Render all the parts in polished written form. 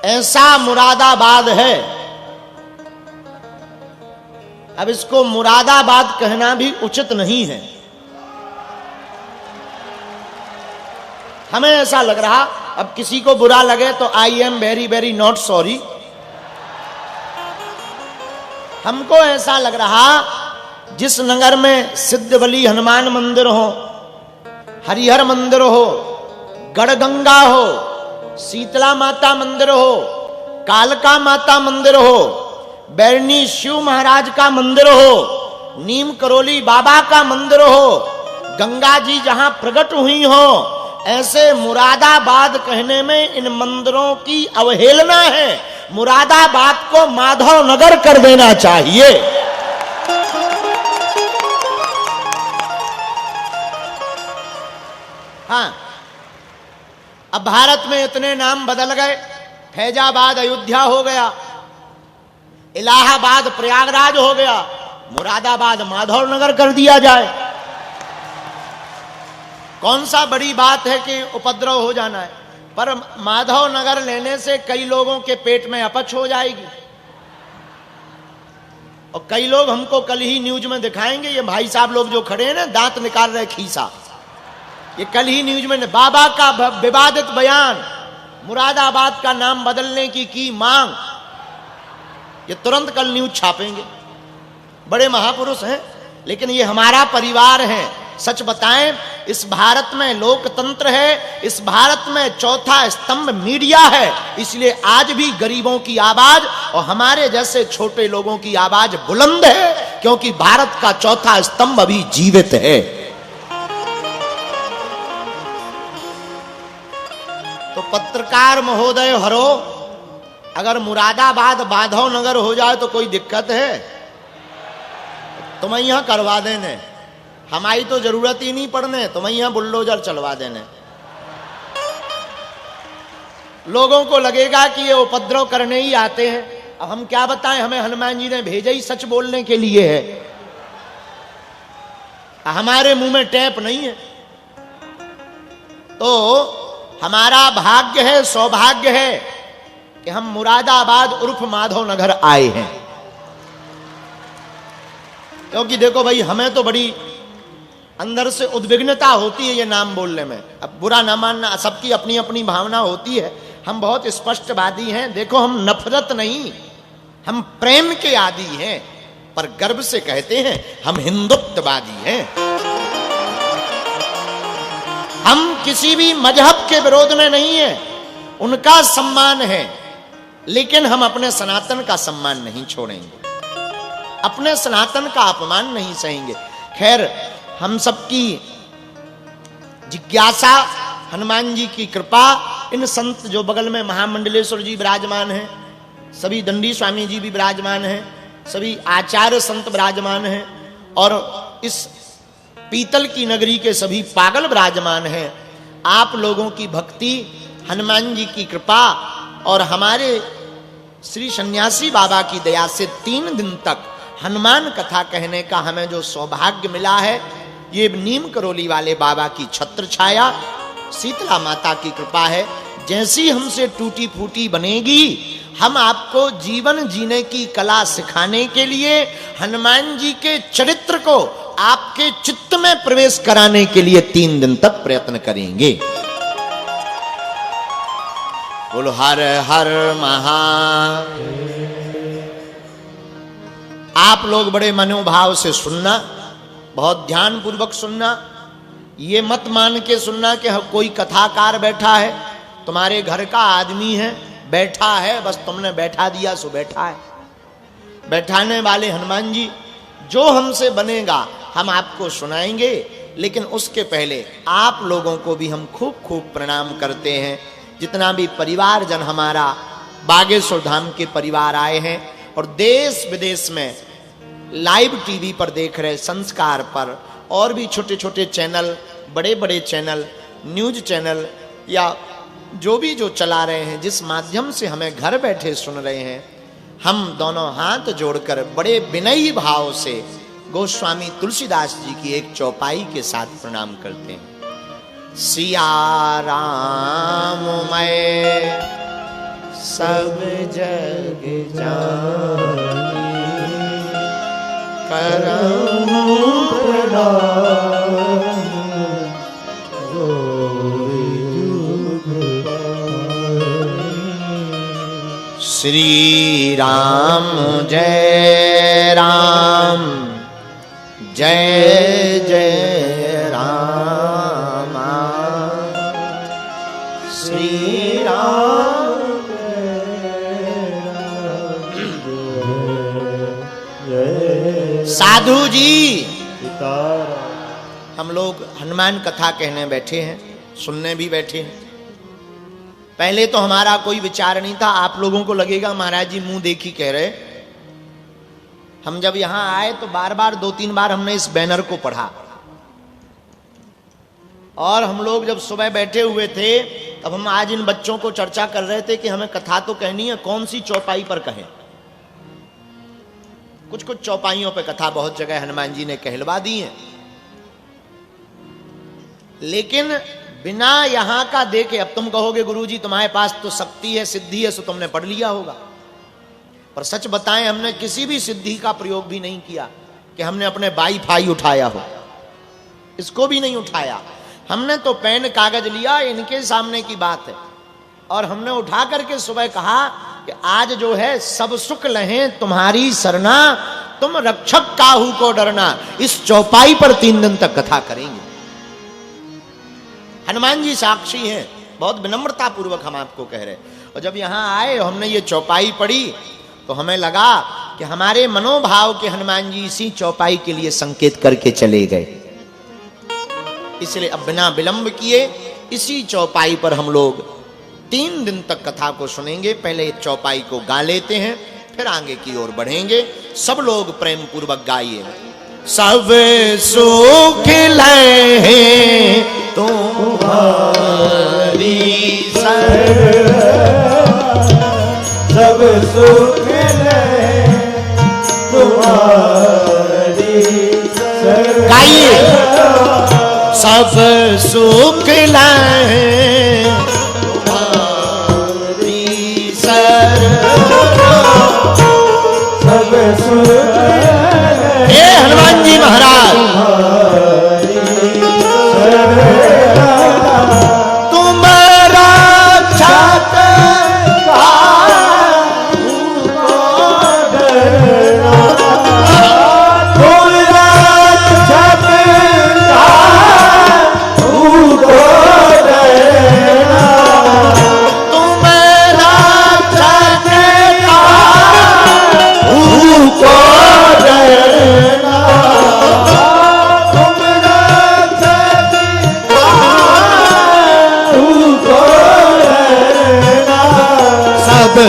ऐसा मुरादाबाद है। अब इसको मुरादाबाद कहना भी उचित नहीं है। हमें ऐसा लग रहा, अब किसी को बुरा लगे तो I am very very not sorry. हमको ऐसा लग रहा, जिस नगर में सिद्धबली हनुमान मंदिर हो, हरिहर मंदिर हो, गढ़गंगा हो, शीतला माता मंदिर हो, कालका माता मंदिर हो, बैरनी शिव महाराज का मंदिर हो, नीम करोली बाबा का मंदिर हो, गंगा जी जहां प्रकट हुई हो, ऐसे मुरादाबाद कहने में इन मंदिरों की अवहेलना है। मुरादाबाद को माधव नगर कर देना चाहिए। हाँ, अब भारत में इतने नाम बदल गए। फैजाबाद अयोध्या हो गया, इलाहाबाद प्रयागराज हो गया, मुरादाबाद माधव नगर कर दिया जाए। कौन सा बड़ी बात है कि उपद्रव हो जाना है, पर माधव नगर लेने से कई लोगों के पेट में अपच हो जाएगी। और कई लोग हमको कल ही न्यूज में दिखाएंगे, ये भाई साहब लोग जो खड़े हैं ना, दांत निकाल रहे खीसा, ये कल ही न्यूज में बाबा का विवादित बयान, मुरादाबाद का नाम बदलने की मांग, ये तुरंत कल न्यूज छापेंगे। बड़े महापुरुष हैं, लेकिन ये हमारा परिवार है। सच बताएं, इस भारत में लोकतंत्र है, इस भारत में चौथा स्तंभ मीडिया है, इसलिए आज भी गरीबों की आवाज और हमारे जैसे छोटे लोगों की आवाज बुलंद है, क्योंकि भारत का चौथा स्तंभ अभी जीवित है। तो पत्रकार महोदय हरो, अगर मुरादाबाद माधव नगर हो जाए तो कोई दिक्कत है? तुम्हें यहां करवा देने, हमारी तो जरूरत ही नहीं पड़ने, तुम्हें यहां बुलडोजर चलवा देने। लोगों को लगेगा कि ये उपद्रव करने ही आते हैं। अब हम क्या बताएं, हमें हनुमान जी ने भेजा ही सच बोलने के लिए है, हमारे मुंह में टैप नहीं है। तो हमारा भाग्य है, सौभाग्य है कि हम मुरादाबाद उर्फ माधव नगर आए हैं। क्योंकि देखो भाई, हमें तो बड़ी अंदर से उद्विग्नता होती है ये नाम बोलने में। अब बुरा ना मानना, सबकी अपनी अपनी भावना होती है। हम बहुत स्पष्टवादी हैं। देखो, हम नफरत नहीं, हम प्रेम के आदी हैं, पर गर्व से कहते हैं हम हिंदुत्ववादी हैं। हम किसी भी मजहब के विरोध में नहीं है, उनका सम्मान है, लेकिन हम अपने सनातन का सम्मान नहीं छोड़ेंगे, अपने सनातन का अपमान नहीं सहेंगे। खैर, हम सबकी जिज्ञासा, हनुमान जी की कृपा, इन संत जो बगल में महामंडलेश्वर जी विराजमान हैं, सभी दंडी स्वामी जी भी विराजमान हैं, सभी आचार्य संत विराजमान हैं, और इस पीतल की नगरी के सभी पागल विराजमान हैं। आप लोगों की भक्ति, हनुमान जी की कृपा और हमारे श्री सन्यासी बाबा की दया से 3 दिन तक हनुमान कथा कहने का हमें जो सौभाग्य मिला है, ये नीम करोली वाले बाबा की छत्र छाया, शीतला माता की कृपा है। जैसी हमसे टूटी फूटी बनेगी, हम आपको जीवन जीने की कला सिखाने के लिए, हनुमान जी के चरित्र को आपके चित्त में प्रवेश कराने के लिए 3 दिन तक प्रयत्न करेंगे। बोलो हर हर महा। आप लोग बड़े मनोभाव से सुनना, बहुत ध्यान पूर्वक सुनना। ये मत मान के सुनना कि कोई कथाकार बैठा है, तुम्हारे घर का आदमी है, बैठा है, बस तुमने बैठा दिया सो बैठा है। बैठाने वाले हनुमान जी, जो हमसे बनेगा हम आपको सुनाएंगे, लेकिन उसके पहले आप लोगों को भी हम खूब खूब प्रणाम करते हैं। जितना भी परिवारजन हमारा बागेश्वर धाम के परिवार आए हैं और देश विदेश में लाइव टीवी पर देख रहे, संस्कार पर, और भी छोटे छोटे चैनल, बड़े बड़े चैनल, न्यूज चैनल, या जो भी जो चला रहे हैं, जिस माध्यम से हमें घर बैठे सुन रहे हैं, हम दोनों हाथ जोड़कर बड़े विनयी भाव से गोस्वामी तुलसीदास जी की एक चौपाई के साथ प्रणाम करते हैं। सिया राम मैं सब जग जानी करऊं प्रणाम श्री राम जय राम जय जय राम श्री राम साधु जी हम लोग हनुमान कथा कहने बैठे हैं, सुनने भी बैठे हैं। पहले तो हमारा कोई विचार नहीं था, आप लोगों को लगेगा महाराज जी मुंह देखी कह रहे। हम जब यहां आए तो बार बार 2-3 बार हमने इस बैनर को पढ़ा, और हम लोग जब सुबह बैठे हुए थे तब हम आज इन बच्चों को चर्चा कर रहे थे कि हमें कथा तो कहनी है, कौन सी चौपाई पर कहें। कुछ कुछ चौपाइयों पर कथा बहुत जगह हनुमान जी ने कहलवा दी है, लेकिन बिना यहां का देखे, अब तुम कहोगे गुरुजी तुम्हारे पास तो शक्ति है, सिद्धि है, सो तुमने पढ़ लिया होगा। पर सच बताएं, हमने किसी भी सिद्धि का प्रयोग भी नहीं किया कि हमने अपने वाईफाई उठाया हो, इसको भी नहीं उठाया। हमने तो पेन कागज लिया, इनके सामने की बात है, और हमने उठा करके सुबह कहा कि आज जो है सब सुख लहें तुम्हारी सरना, तुम रक्षक काहू को डरना। इस चौपाई पर 3 दिन तक कथा करेंगे। हनुमान जी साक्षी हैं, बहुत विनम्रता पूर्वक हम आपको कह रहे। और जब यहां आए हमने ये चौपाई पढ़ी तो हमें लगा कि हमारे मनोभाव के हनुमान जी इसी चौपाई के लिए संकेत करके चले गए। इसलिए अब बिना विलंब किए इसी चौपाई पर हम लोग 3 दिन तक कथा को सुनेंगे। पहले चौपाई को गा लेते हैं, फिर आगे की ओर बढ़ेंगे। सब लोग प्रेम पूर्वक गाइए। सब सुख लहे तुम्हारी सब सुख लहे तुम्हारी गाइए। सब सुख लहे तुम्हारी सर सब सुख हे हनुमान जी महाराज तुम्हारा छात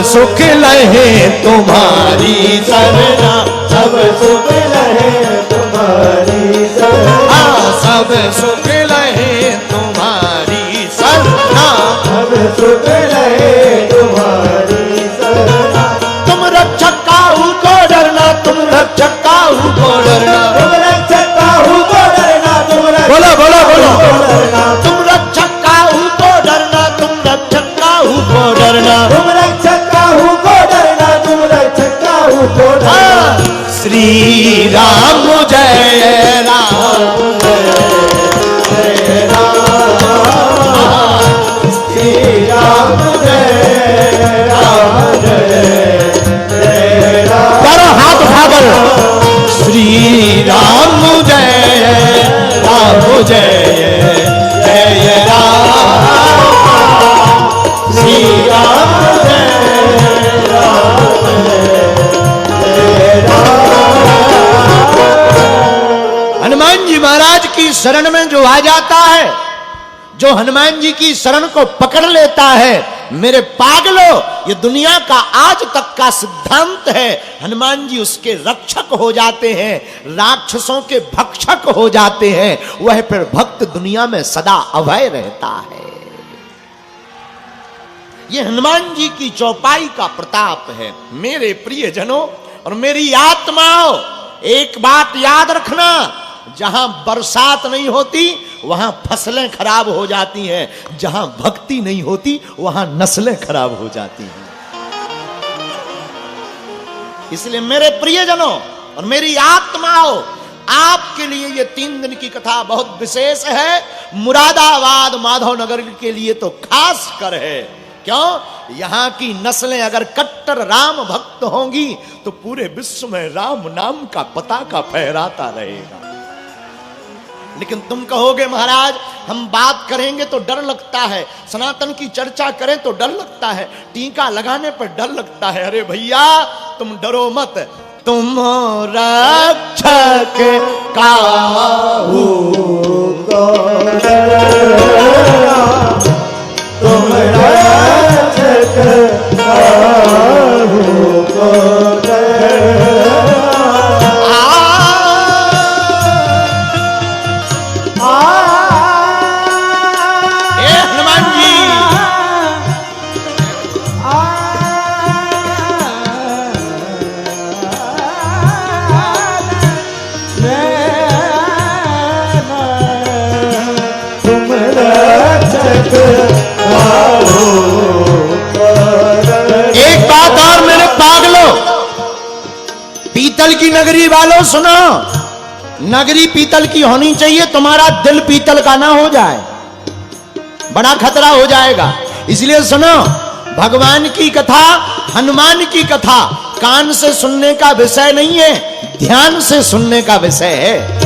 सुख लहे तुम्हारी सरना सब सुख लहे तुम्हारी सरना सब सुख लहे तुम्हारी सरना सब सुख लहे तुम्हारी सरना तुम रक्षक काहू को डरना तुम रक्षक काहू को डरना तुम रक्षक काहू को डरना तुम बोलो बोलो बोलो तुम रक्षक काहू को डरना तुम रक्षक काहू को डरना तुम रक्षक श्री राम जय राम जय राम श्री राम जय राम जय राम। करो हाथ उठाकर श्री राम जय राम जय जय राम श्री राम जय राम। हनुमान जी महाराज की शरण में जो आ जाता है, जो हनुमान जी की शरण को पकड़ लेता है, मेरे पागलों, ये दुनिया का आज तक का सिद्धांत है, हनुमान जी उसके रक्षक हो जाते हैं, राक्षसों के भक्षक हो जाते हैं। वह फिर भक्त दुनिया में सदा अभय रहता है। ये हनुमान जी की चौपाई का प्रताप है। मेरे प्रियजनों और मेरी आत्माओं, एक बात याद रखना, जहां बरसात नहीं होती वहां फसलें खराब हो जाती हैं, जहां भक्ति नहीं होती वहां नस्लें खराब हो जाती हैं। इसलिए मेरे प्रियजनों और मेरी आत्माओं, आपके लिए ये 3 दिन की कथा बहुत विशेष है। मुरादाबाद माधवनगर के लिए तो खास कर है। क्यों? यहां की नस्लें अगर कट्टर राम भक्त होंगी तो पूरे विश्व में राम नाम का पताका फहराता रहेगा। लेकिन तुम कहोगे महाराज हम बात करेंगे तो डर लगता है, सनातन की चर्चा करें तो डर लगता है, टीका लगाने पर डर लगता है। अरे भैया तुम डरो मत, तुम रक्षक काहू को तुम रक्षक काहू को पीतल की नगरी वालों सुनो, नगरी पीतल की होनी चाहिए, तुम्हारा दिल पीतल का ना हो जाए, बड़ा खतरा हो जाएगा। इसलिए सुनो, भगवान की कथा, हनुमान की कथा कान से सुनने का विषय नहीं है, ध्यान से सुनने का विषय है।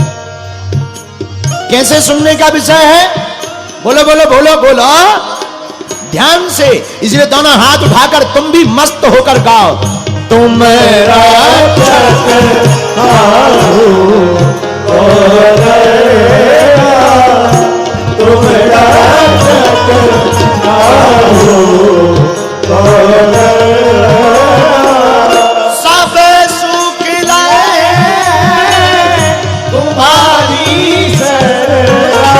कैसे सुनने का विषय है? बोलो बोलो बोलो बोलो, ध्यान से। इसलिए दोनों हाथ उठाकर तुम भी मस्त होकर गाओ, तुम रक्षक काहू को डरेगा, तुम रक्षक काहू को डरेगा। सब सुख लाए तुम्हारी शरणा,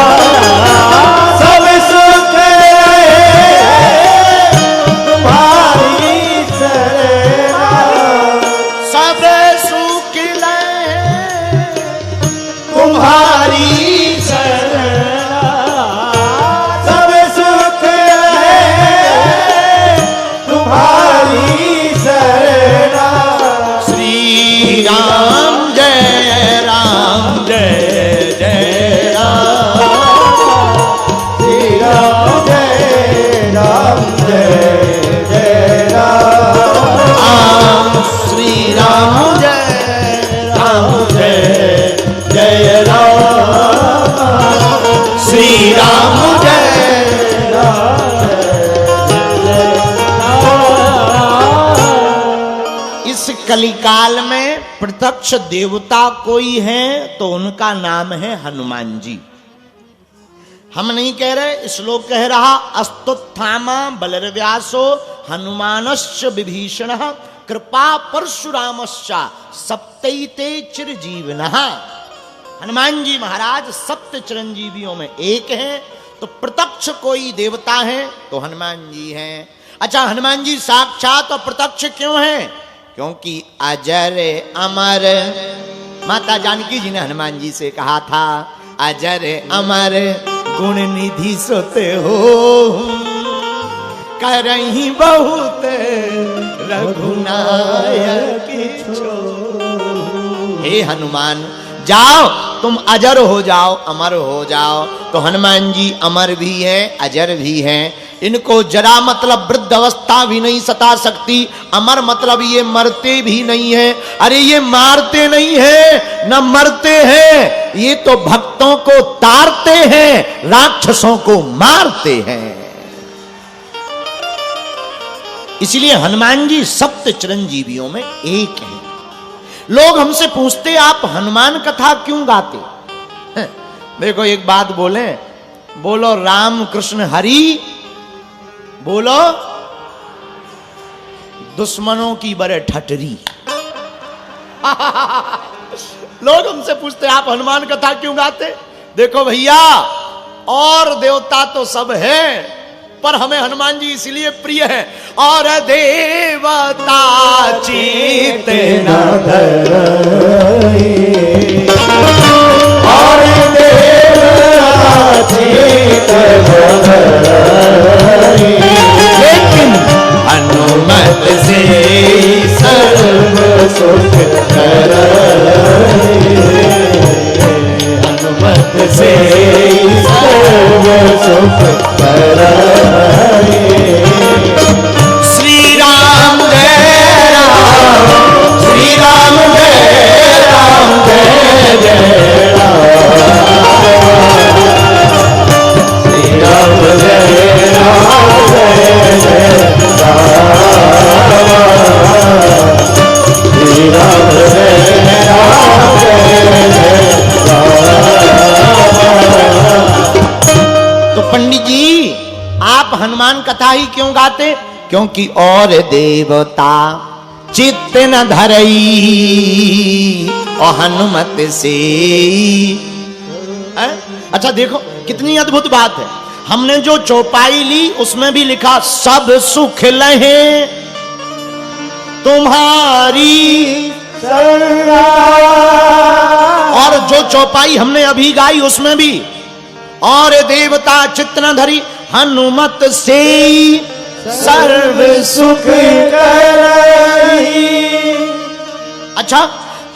सब सुख लाए तुम्हारी शरणा, सब सुख लाए तुम्हारी शरणा, सब सुख लाए तुम्हारी शरणा। श्री राम जय राम जय जय राम, श्री राम जय राम जय जय राम, श्री राम जय राम जय जय राम, श्री राम जय राम जय राम। इस कलिकाल में प्रत्यक्ष देवता कोई है तो उनका नाम है हनुमान जी। हम नहीं कह रहे, श्लोक कह रहा, अस्तुत्थामा बलर्व्यासो हनुमानश्च विभीषण कृपा परशुरामश्च सप्तैते चिरजीविनः। हनुमान जी महाराज सप्त चिरंजीवियों में एक है, तो प्रत्यक्ष कोई देवता है तो हनुमान जी हैं। अच्छा, हनुमान जी साक्षात और प्रत्यक्ष क्यों हैं? क्योंकि अजर अमर, माता जानकी जी ने हनुमान जी से कहा था, अजर अमर गुण निधि सोते हो, करही बहुत रघुनायक छो। हे हनुमान, जाओ तुम अजर हो जाओ, अमर हो जाओ। तो हनुमान जी अमर भी हैं, अजर भी हैं। इनको जरा मतलब वृद्ध अवस्था भी नहीं सता सकती, अमर मतलब ये मरते भी नहीं है। अरे ये मारते नहीं है न मरते हैं, ये तो भक्तों को तारते हैं, राक्षसों को मारते हैं। इसलिए हनुमान जी सप्त चिरंजीवियों में एक हैं। लोग हमसे पूछते आप हनुमान कथा क्यों गाते? देखो एक बात बोले, बोलो राम कृष्ण हरि, बोलो दुश्मनों की बड़े ठटरी। लोग हमसे पूछते आप हनुमान कथा क्यों गाते? देखो भैया, और देवता तो सब हैं, पर हमें हनुमान जी इसलिए प्रिय है। और देवता चित न धरई, और देवता चित न धरई, लेकिन हनुमत से सर्व श्री राम जय राम, श्री राम जय राम, जय जय राम, श्री राम जय राम, जय जय राम, श्री राम जय राम, जय जय राम। तो पंडित जी आप हनुमान कथा ही क्यों गाते? क्योंकि और देवता चित्त न धरई और हनुमत से। अच्छा देखो कितनी अद्भुत बात है। हमने जो चौपाई ली उसमें भी लिखा सब सुख लहे तुम्हारी शरणा, और जो चौपाई हमने अभी गाई उसमें भी और देवता चित्त न धरी हनुमत से सर्व सुख करई। अच्छा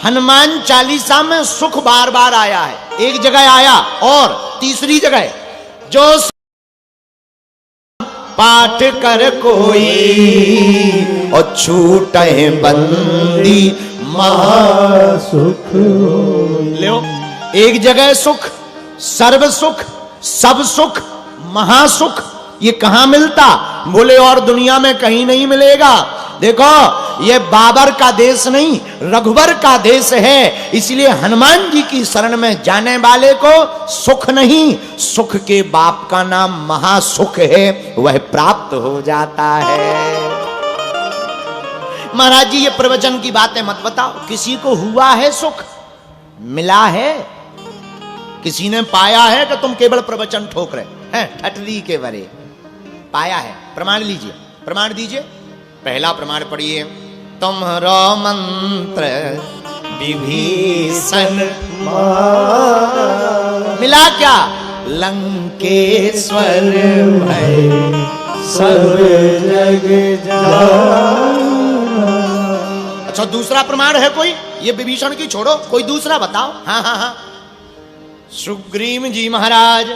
हनुमान चालीसा में सुख बार बार आया है, एक जगह आया और तीसरी जगह जो पाठ कर कोई और छूटे बंदी महासुख। लो एक जगह सुख, सर्व सुख, सब सुख, महासुख, ये कहां मिलता? बोले और दुनिया में कहीं नहीं मिलेगा। देखो ये बाबर का देश नहीं रघुवर का देश है, इसलिए हनुमान जी की शरण में जाने वाले को सुख नहीं, सुख के बाप का नाम महासुख है, वह प्राप्त हो जाता है। महाराज जी ये प्रवचन की बातें मत बताओ। किसी को हुआ है सुख, मिला है, किसी ने पाया है कि तुम केवल प्रवचन ठोक रहे हैं ठटली के बरे? पाया है, प्रमाण लीजिए, प्रमाण दीजिए। पहला प्रमाण पढ़िए, तुम्हारा मंत्र विभीषण मिला क्या? लंकेश्वर भय सब जग जाना। अच्छा दूसरा प्रमाण है कोई? ये विभीषण की छोड़ो, कोई दूसरा बताओ। हाँ हाँ हाँ, सुग्रीव जी महाराज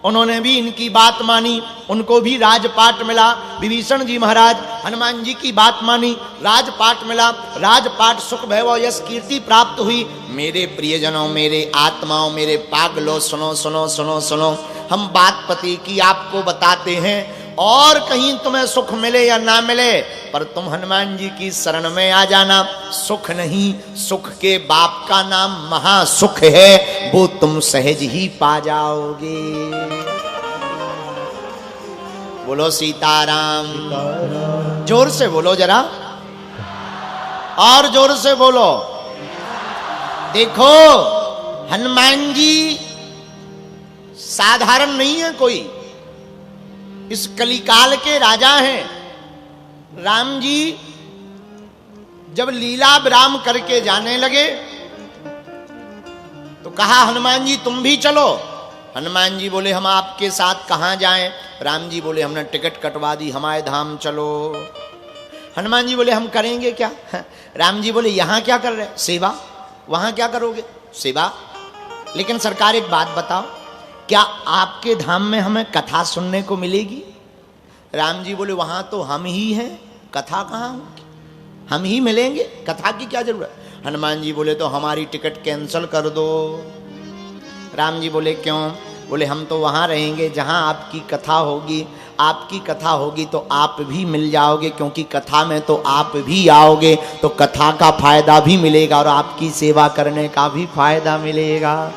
उन्होंने भी इनकी बात मानी, उनको भी राजपाट मिला। विभीषण जी महाराज हनुमान जी की बात मानी, राजपाट मिला, राजपाट सुख वैभव यश कीर्ति प्राप्त हुई। मेरे प्रियजनों, मेरे आत्माओं, मेरे पागलों, सुनो सुनो सुनो सुनो, हम बात पति की आपको बताते हैं। और कहीं तुम्हें सुख मिले या ना मिले, पर तुम हनुमान जी की शरण में आ जाना। सुख नहीं, सुख के बाप का नाम महासुख है, वो तुम सहज ही पा जाओगे। बोलो सीताराम। जोर से बोलो जरा, और जोर से बोलो। देखो हनुमान जी साधारण नहीं है कोई, इस कलिकाल के राजा हैं। राम जी जब लीला विराम करके जाने लगे तो कहा हनुमान जी तुम भी चलो। हनुमान जी बोले हम आपके साथ कहां जाएं? राम जी बोले हमने टिकट कटवा दी, हमारे धाम चलो। हनुमान जी बोले हम करेंगे क्या? राम जी बोले यहां क्या कर रहे? सेवा। वहां क्या करोगे? सेवा। लेकिन सरकार एक बात बताओ, क्या आपके धाम में हमें कथा सुनने को मिलेगी? राम जी बोले वहां तो हम ही हैं, कथा कहाँ होगी? हम ही मिलेंगे, कथा की क्या जरूरत? हनुमान जी बोले तो हमारी टिकट कैंसिल कर दो। राम जी बोले क्यों? बोले हम तो वहां रहेंगे जहां आपकी कथा होगी। आपकी कथा होगी तो आप भी मिल जाओगे, क्योंकि कथा में तो आप भी आओगे, तो कथा का फायदा भी मिलेगा और आपकी सेवा करने का भी फायदा मिलेगा।